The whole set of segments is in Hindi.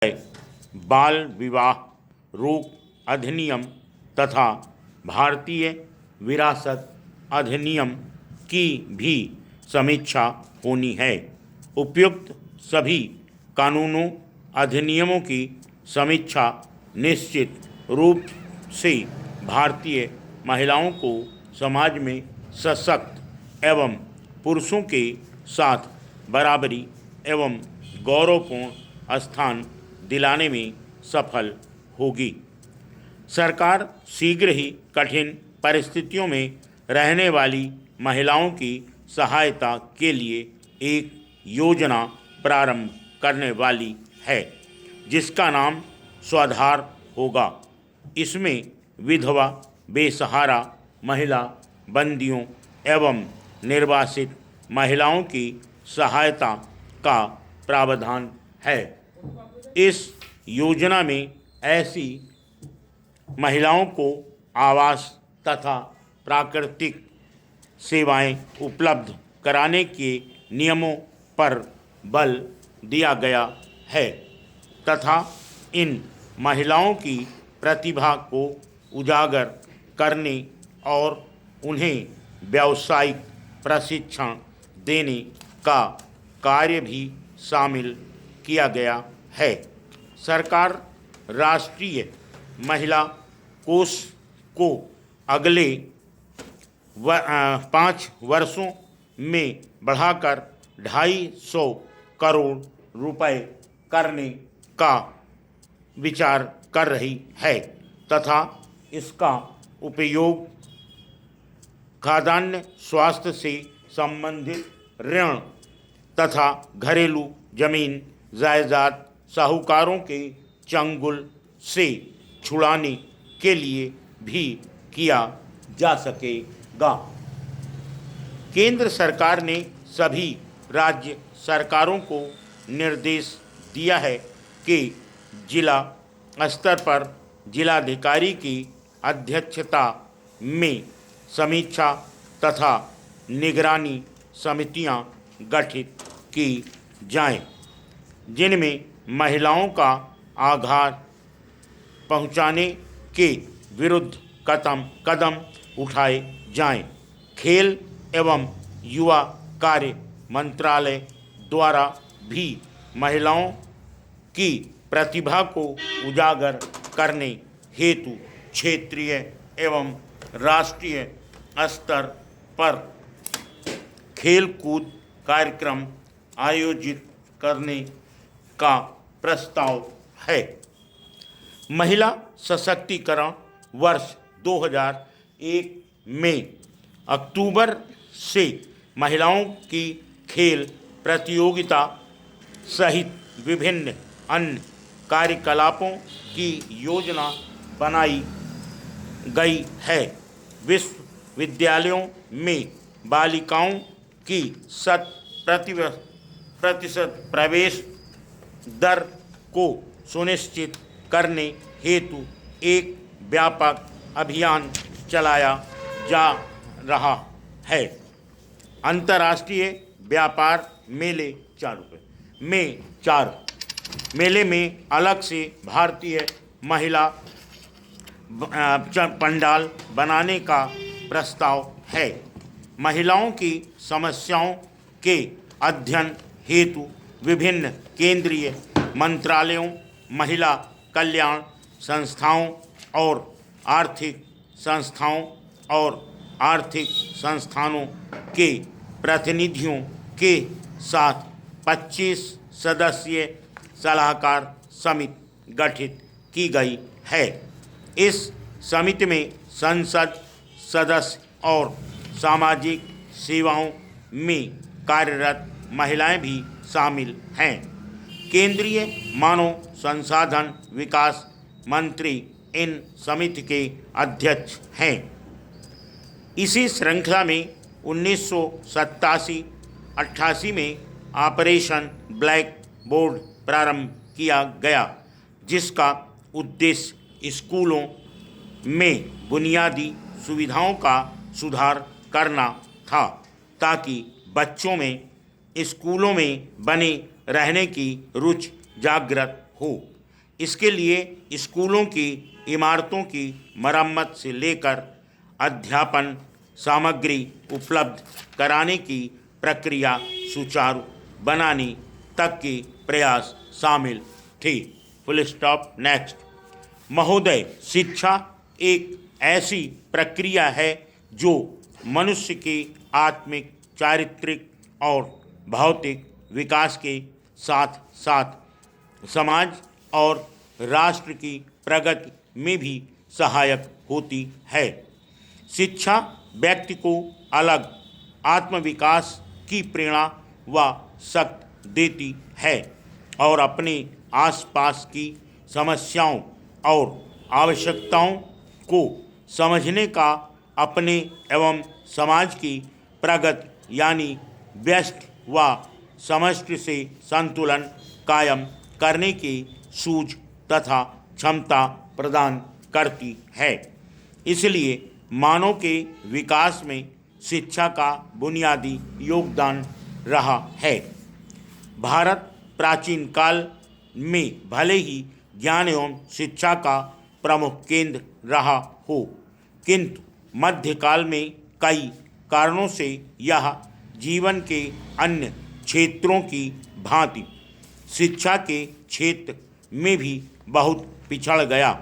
बाल विवाह रोक अधिनियम तथा भारतीय विरासत अधिनियम की भी समीक्षा होनी है। उपयुक्त सभी कानूनों अधिनियमों की समीक्षा निश्चित रूप से भारतीय महिलाओं को समाज में सशक्त एवं पुरुषों के साथ बराबरी एवं गौरवपूर्ण स्थान दिलाने में सफल होगी। सरकार शीघ्र ही कठिन परिस्थितियों में रहने वाली महिलाओं की सहायता के लिए एक योजना प्रारंभ करने वाली है, जिसका नाम स्वाधार होगा। इसमें विधवा, बेसहारा महिला, बंदियों एवं निर्वासित महिलाओं की सहायता का प्रावधान है। इस योजना में ऐसी महिलाओं को आवास तथा प्राकृतिक सेवाएं उपलब्ध कराने के नियमों पर बल दिया गया है तथा इन महिलाओं की प्रतिभा को उजागर करने और उन्हें व्यावसायिक प्रशिक्षण देने का कार्य भी शामिल किया गया है। सरकार राष्ट्रीय महिला कोष को अगले 5 वर्षों में बढ़ाकर 250 करोड़ रुपए करने का विचार कर रही है तथा इसका उपयोग खाद्यान्न, स्वास्थ्य से संबंधित ऋण तथा घरेलू जमीन जायदाद साहूकारों के चंगुल से छुड़ाने के लिए भी किया जा सकेगा। केंद्र सरकार ने सभी राज्य सरकारों को निर्देश दिया है कि जिला स्तर पर जिलाधिकारी की अध्यक्षता में समीक्षा तथा निगरानी समितियां गठित की जाएं, जिनमें महिलाओं का आघात पहुंचाने के विरुद्ध कदम उठाए जाएं। खेल एवं युवा कार्य मंत्रालय द्वारा भी महिलाओं की प्रतिभा को उजागर करने हेतु क्षेत्रीय एवं राष्ट्रीय स्तर पर खेल कूद कार्यक्रम आयोजित करने का प्रस्ताव है। महिला सशक्तिकरण वर्ष 2001 में अक्टूबर से महिलाओं की खेल प्रतियोगिता सहित विभिन्न अन्य कार्यकलापों की योजना बनाई गई है। विश्वविद्यालयों में बालिकाओं की 100% प्रवेश दर को सुनिश्चित करने हेतु एक व्यापक अभियान चलाया जा रहा है। अंतर्राष्ट्रीय व्यापार मेले 4 मेले में अलग से भारतीय महिला पंडाल बनाने का प्रस्ताव है। महिलाओं की समस्याओं के अध्ययन हेतु विभिन्न केंद्रीय मंत्रालयों, महिला कल्याण संस्थाओं और आर्थिक संस्थानों के प्रतिनिधियों के साथ 25 सदस्यीय सलाहकार समिति गठित की गई है। इस समिति में संसद सदस्य और सामाजिक सेवाओं में कार्यरत महिलाएं भी शामिल हैं। केंद्रीय मानव संसाधन विकास मंत्री इन समिति के अध्यक्ष हैं। इसी श्रृंखला में 1987-88 में ऑपरेशन ब्लैक बोर्ड प्रारंभ किया गया, जिसका उद्देश्य स्कूलों में बुनियादी सुविधाओं का सुधार करना था ताकि बच्चों में स्कूलों में बने रहने की रुचि जागृत हो। इसके लिए स्कूलों की इमारतों की मरम्मत से लेकर अध्यापन सामग्री उपलब्ध कराने की प्रक्रिया सुचारू बनाने तक के प्रयास शामिल थे। Full stop. नेक्स्ट। महोदय, शिक्षा एक ऐसी प्रक्रिया है जो मनुष्य के आत्मिक, चारित्रिक और भौतिक विकास के साथ साथ समाज और राष्ट्र की प्रगति में भी सहायक होती है। शिक्षा व्यक्ति को अलग आत्मविकास की प्रेरणा व शक्ति देती है और अपने आसपास की समस्याओं और आवश्यकताओं को समझने का, अपने एवं समाज की प्रगति यानी व्यष्टि व समष्टि से संतुलन कायम करने की सूझ तथा क्षमता प्रदान करती है। इसलिए मानव के विकास में शिक्षा का बुनियादी योगदान रहा है। भारत प्राचीन काल में भले ही ज्ञान एवं शिक्षा का प्रमुख केंद्र रहा हो, किंतु मध्यकाल में कई कारणों से यह जीवन के अन्य क्षेत्रों की भांति शिक्षा के क्षेत्र में भी बहुत पिछड़ गया।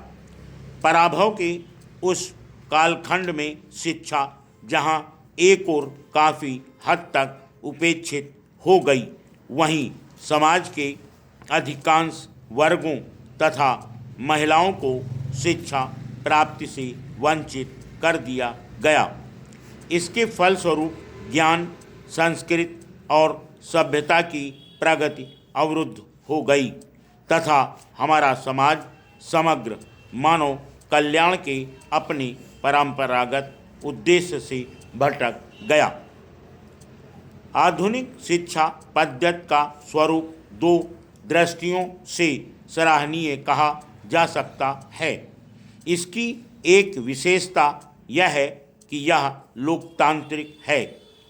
पराभव के उस कालखंड में शिक्षा जहां एक ओर काफ़ी हद तक उपेक्षित हो गई, वहीं समाज के अधिकांश वर्गों तथा महिलाओं को शिक्षा प्राप्ति से वंचित कर दिया गया। इसके फलस्वरूप ज्ञान, संस्कृति और सभ्यता की प्रगति अवरुद्ध हो गई तथा हमारा समाज समग्र मानव कल्याण के अपने परंपरागत उद्देश्य से भटक गया। आधुनिक शिक्षा पद्धति का स्वरूप दो दृष्टियों से सराहनीय कहा जा सकता है। इसकी एक विशेषता यह है कि यह लोकतांत्रिक है,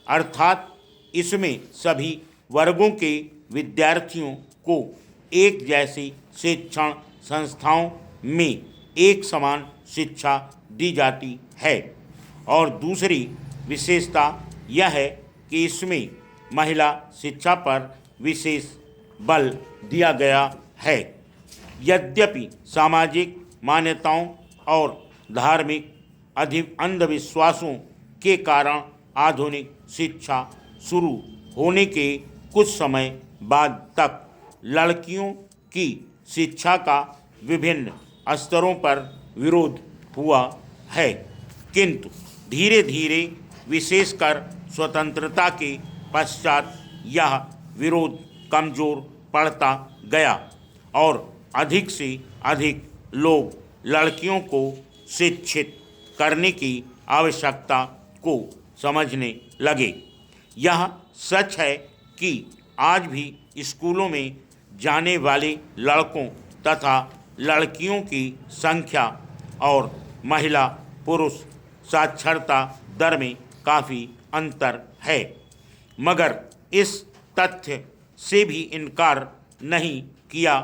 अर्थात इसमें सभी वर्गों के विद्यार्थियों को एक जैसी शिक्षण संस्थाओं में एक समान शिक्षा दी जाती है। और दूसरी विशेषता यह है कि इसमें महिला शिक्षा पर विशेष बल दिया गया है। यद्यपि सामाजिक मान्यताओं और धार्मिक अंधविश्वासों के कारण आधुनिक शिक्षा शुरू होने के कुछ समय बाद तक लड़कियों की शिक्षा का विभिन्न स्तरों पर विरोध हुआ है, किंतु धीरे धीरे विशेषकर स्वतंत्रता के पश्चात यह विरोध कमजोर पड़ता गया और अधिक से अधिक लोग लड़कियों को शिक्षित करने की आवश्यकता को समझने लगे। यह सच है कि आज भी स्कूलों में जाने वाले लड़कों तथा लड़कियों की संख्या और महिला पुरुष साक्षरता दर में काफ़ी अंतर है, मगर इस तथ्य से भी इनकार नहीं किया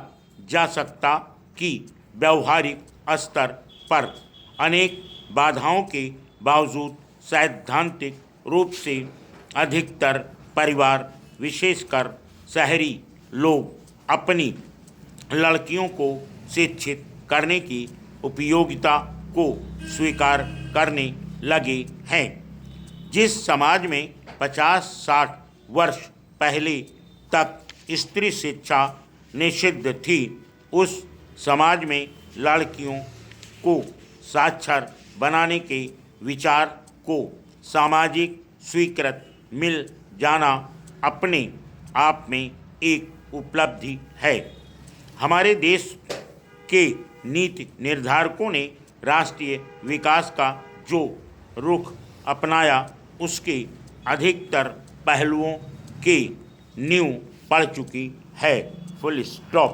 जा सकता कि व्यवहारिक स्तर पर अनेक बाधाओं के बावजूद सैद्धांतिक रूप से अधिकतर परिवार, विशेषकर शहरी लोग, अपनी लड़कियों को शिक्षित करने की उपयोगिता को स्वीकार करने लगे हैं। जिस समाज में 50-60 वर्ष पहले तक स्त्री शिक्षा निषिद्ध थी, उस समाज में लड़कियों को साक्षर बनाने के विचार को सामाजिक स्वीकृत मिल जाना अपने आप में एक उपलब्धि है। हमारे देश के नीति निर्धारकों ने राष्ट्रीय विकास का जो रुख अपनाया, उसके अधिकतर पहलुओं की नींव पड़ चुकी है। Full stop.